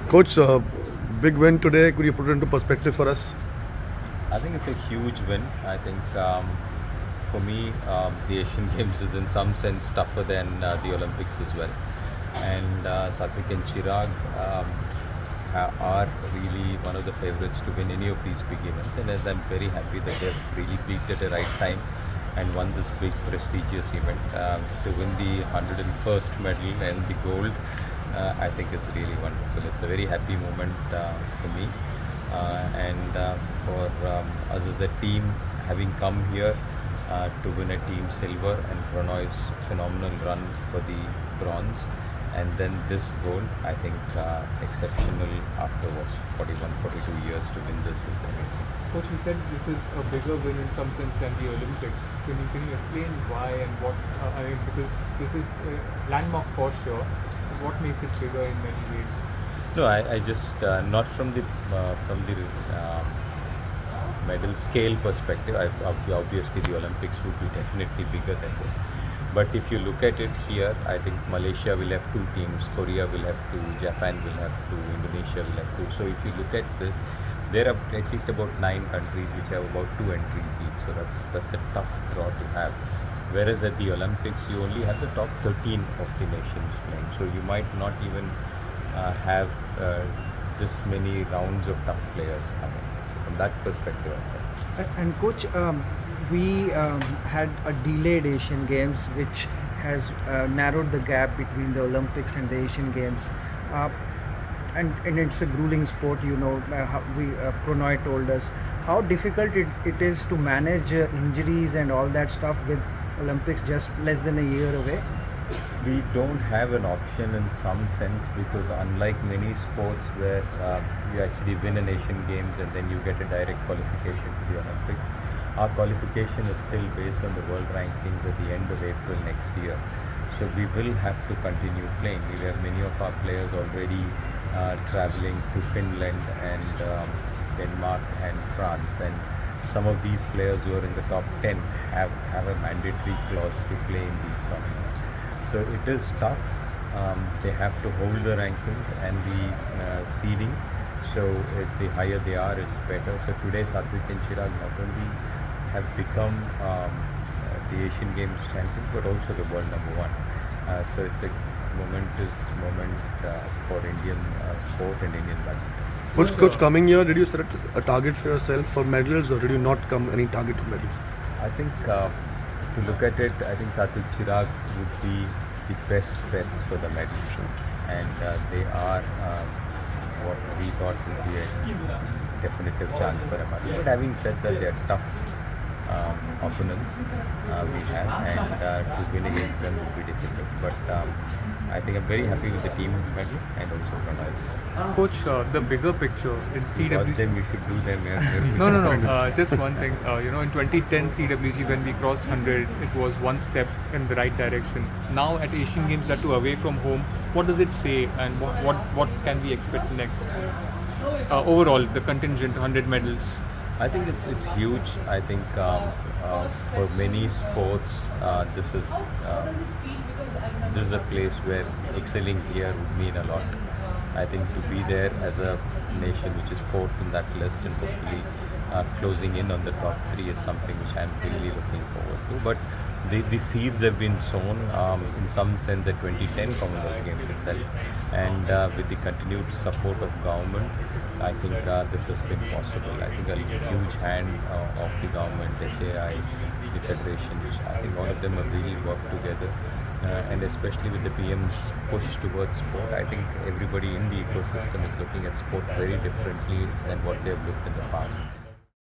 Coach, big win today. Could you put it into perspective for us? I think it's a huge win. I think for me, the Asian Games is in some sense tougher than the Olympics as well. And Satvik and Chirag are really one of the favorites to win any of these big events. And as I'm very happy that they've really peaked at the right time and won this big prestigious event. To win the 101st medal and the gold, I think it's really wonderful. It's a very happy moment for me. And for us as a team, having come here to win a team silver, and Pranoy's phenomenal run for the bronze, and then this gold, I think exceptional after 42 years to win this is amazing. Coach, you said this is a bigger win in some sense than the Olympics. Can you explain why and what? Because this is a landmark for sure. What makes it bigger in many ways? No, I just not from the medal scale perspective. Obviously, the Olympics would be definitely bigger than this. But if you look at it here, I think Malaysia will have 2 teams, Korea will have 2, Japan will have 2, Indonesia will have 2. So if you look at this, there are at least about 9 countries which have about 2 entries each. So that's a tough draw to have. Whereas at the Olympics, you only have the top 13 of the nations playing. So you might not even have this many rounds of tough players coming. So from that perspective, I said. And coach, we had a delayed Asian Games, which has narrowed the gap between the Olympics and the Asian Games. And it's a grueling sport, Pranoy told us how difficult it is to manage injuries and all that stuff with Olympics just less than a year away. We don't have an option in some sense, because unlike many sports where you actually win an Asian Games and then you get a direct qualification to the Olympics, our qualification is still based on the world rankings at the end of April next year. So we will have to continue playing. We have many of our players already traveling to Finland and Denmark and France, and some of these players who are in the top 10 have a mandatory clause to play in these tournaments. So it is tough. They have to hold the rankings and the seeding. So the higher they are, it's better. So today Satvik and Chirag not only have become the Asian Games champions, but also the world #1. So it's a momentous moment for Indian sport and Indian badminton. Coach, coming here, did you set a target for yourself for medals, or did you not come any target for medals? I think to look at it, I think Satvik Chirag would be the best bets for the medal. Sure. And they are what we thought would be a definitive chance for a medal. But having said that, they are tough opponents we have, and to win against them would be difficult. But I think I'm very happy with the team medal and also from us. Coach, the bigger picture in CWG. Them, you should do them. No. Just one thing. In 2010 CWG, when we crossed 100, it was one step in the right direction. Now at Asian Games, that too away from home, what does it say, and what can we expect next? Overall, the contingent 100 medals. I think it's huge. I think for many sports, this is a place where excelling here would mean a lot. I think to be there as a nation which is 4th in that list and hopefully closing in on the top 3 is something which I'm really looking forward to. But the seeds have been sown in some sense at 2010 Commonwealth Games itself, and with the continued support of government, I think this has been possible. I think a huge hand of the government, SAI, the Federation, which I think all of them have really worked together. And especially with the PM's push towards sport, I think everybody in the ecosystem is looking at sport very differently than what they have looked in the past.